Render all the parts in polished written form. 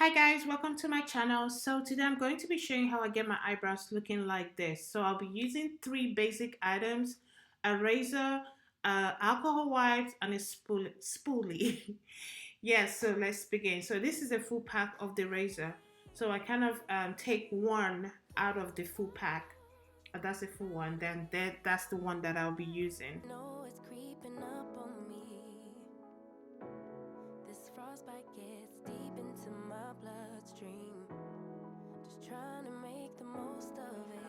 Hi guys, welcome to my channel. So today I'm going to be showing how I get my eyebrows looking like this. So I'll be using three basic items: a razor, alcohol wipes, and a spoolie. Yes, so let's begin. So this is a full pack of the razor. So I kind of take one out of the full pack. That's the full one. Then that's the one that I'll be using. No, it's creeping up on me. This frostbite gets deep into my bloodstream. Just trying to make the most of it.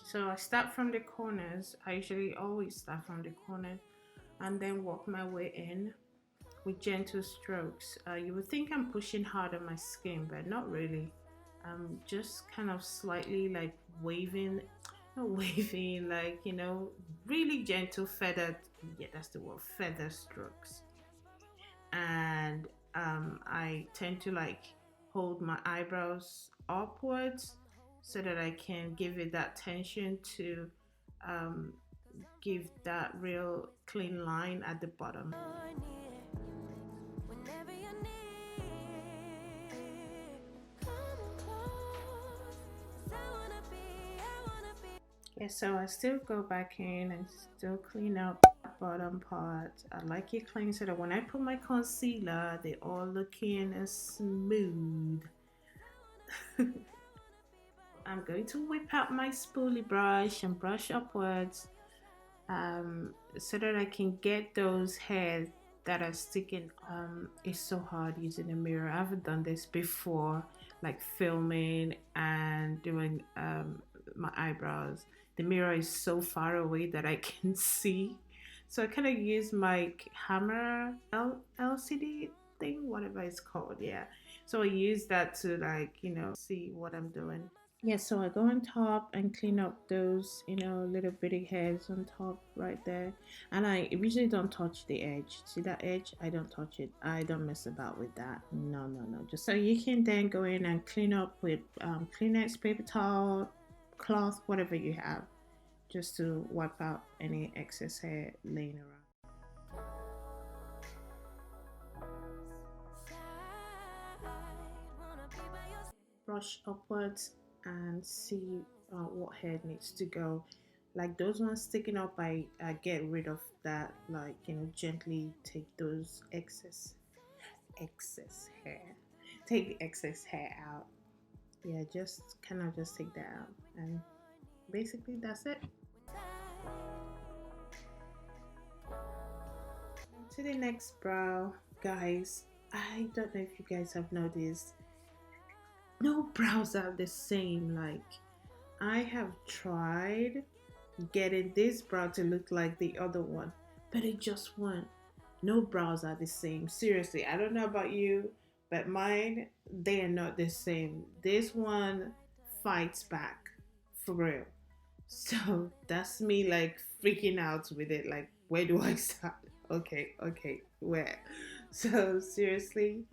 So I start from the corners. I usually always start from the corner and then work my way in with gentle strokes. You would think I'm pushing hard on my skin, but not really. I'm just kind of slightly like waving, not waving, like, really gentle feathered, yeah, that's the word, feather strokes. And I tend to like hold my eyebrows upwards so that I can give it that tension to um, give that real clean line at the bottom. Whenever you're near, come close. 'Cause I wanna be. Yeah, so I still go back in and still clean up bottom part. I like it clean so that when I put my concealer, they all looking as smooth. I'm going to whip out my spoolie brush and brush upwards so that I can get those hairs that are sticking. It's so hard using a mirror. I haven't done this before, like filming and doing my eyebrows. The mirror is so far away that I can see. So I kind of use my hammer LCD thing, whatever it's called. Yeah. So I use that to like, see what I'm doing. Yeah, so I go on top and clean up those, little bitty hairs on top right there. And I usually don't touch the edge. See that edge? I don't touch it. I don't mess about with that. No, no, no. Just so you can then go in and clean up with Kleenex, paper towel, cloth, whatever you have, just to wipe out any excess hair laying around. Brush upwards and see what hair needs to go. Like those ones sticking up, I get rid of that, like, gently take those excess hair, take the excess hair out. Yeah, just kind of just take that out, and basically that's it. To the next brow, guys. I don't know if you guys have noticed, no brows are the same. Like, I have tried getting this brow to look like the other one, but it just won't. No brows are the same. Seriously, I don't know about you, but mine, they are not the same. This one fights back for real. So that's me like freaking out with it. Like, where do I start? Okay, okay, where? So seriously,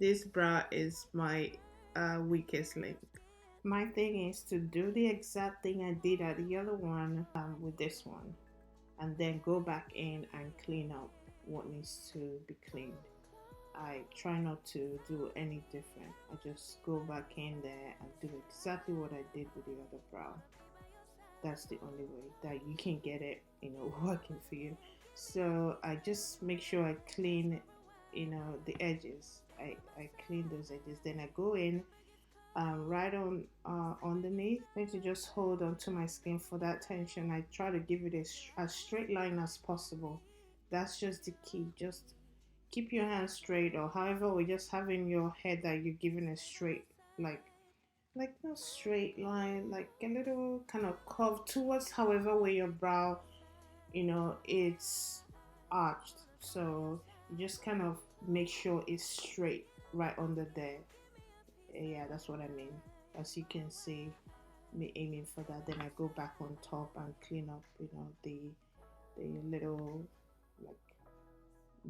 this brow is my weakest link. My thing is to do the exact thing I did at the other one with this one, and then go back in and clean up what needs to be cleaned. I try not to do any different. I just go back in there and do exactly what I did with the other brow. That's the only way that you can get it, working for you. So I just make sure I clean, the edges. I clean those edges. Then I go in right on underneath. I need to just hold on to my skin for that tension. I try to give it as straight line as possible. That's just the key. Just keep your hands straight, or however, or just having your head that you're giving a straight, like no straight line, like a little kind of curve towards however way your brow, it's arched. So you just kind of make sure it's straight right under there. Yeah, that's what I mean. As you can see, me aiming for that. Then I go back on top and clean up, the little like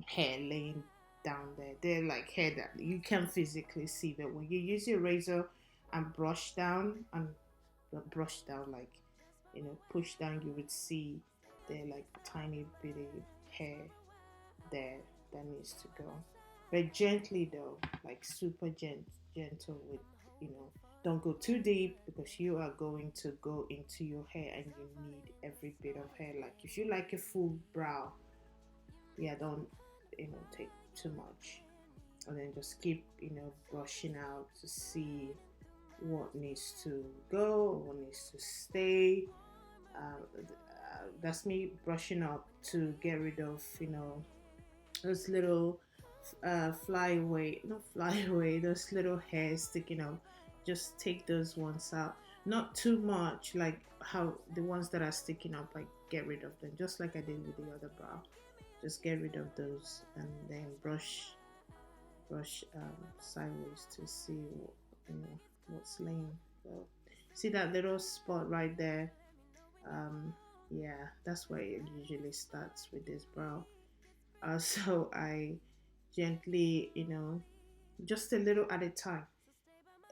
hair laying down there. They're like hair that you can physically see, but when you use your razor and brush down, like, push down, you would see they're like tiny bitty hair there that needs to go. but gently though, like super gentle with, you know, don't go too deep because you are going to go into your hair and you need every bit of hair. Like if you like a full brow, yeah, don't, take too much. And then just keep, brushing out to see what needs to go, what needs to stay. That's me brushing up to get rid of, those little fly away, not fly away, those little hairs sticking out. Just take those ones out. Not too much, like how the ones that are sticking up, like get rid of them, just like I did with the other brow. Just get rid of those and then brush sideways to see what's laying. So see that little spot right there? Yeah, that's where it usually starts with this brow. So I gently, just a little at a time,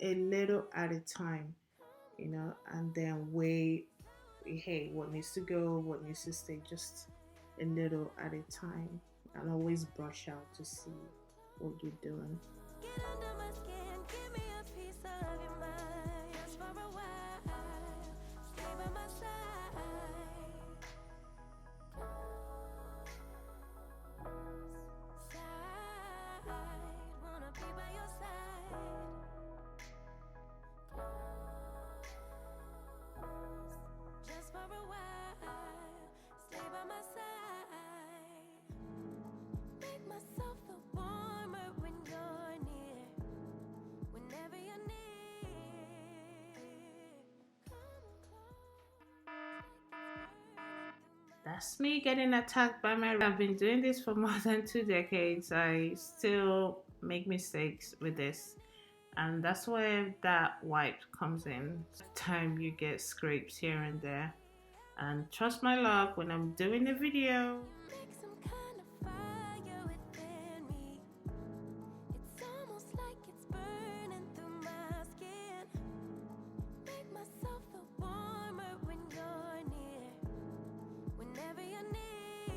a little at a time, and then weigh, hey, what needs to go, what needs to stay, just a little at a time, and always brush out to see what you're doing. Get under my skin, give me a piece of your mind. Just for a while, stay by my side. Wanna be by your side. Just for a while, stay by my side. Make myself feel warmer when you're near. Whenever you're near, come close. That's me getting attacked by my. I've been doing this for more than 2 decades. I still make mistakes with this, and that's where that wipe comes in. Time you get scrapes here and there, and trust my luck when I'm doing the video. Make some kind of fire within me. It's almost like it's burning through my skin. Make myself feel warmer when you're near. Whenever you're near,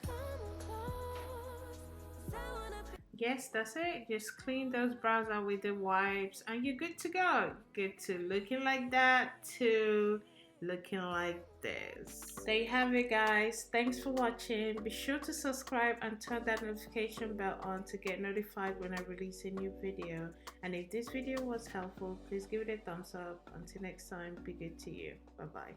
come close. 'Cause I wanna be. Yes, that's it. Just clean those brows out with the wipes and you're good to go. Good to looking like that to looking like this. There you have it, guys. Thanks for watching. Be sure to subscribe and turn that notification bell on to get notified when I release a new video. And if this video was helpful, please give it a thumbs up. Until next time, be good to you. Bye bye.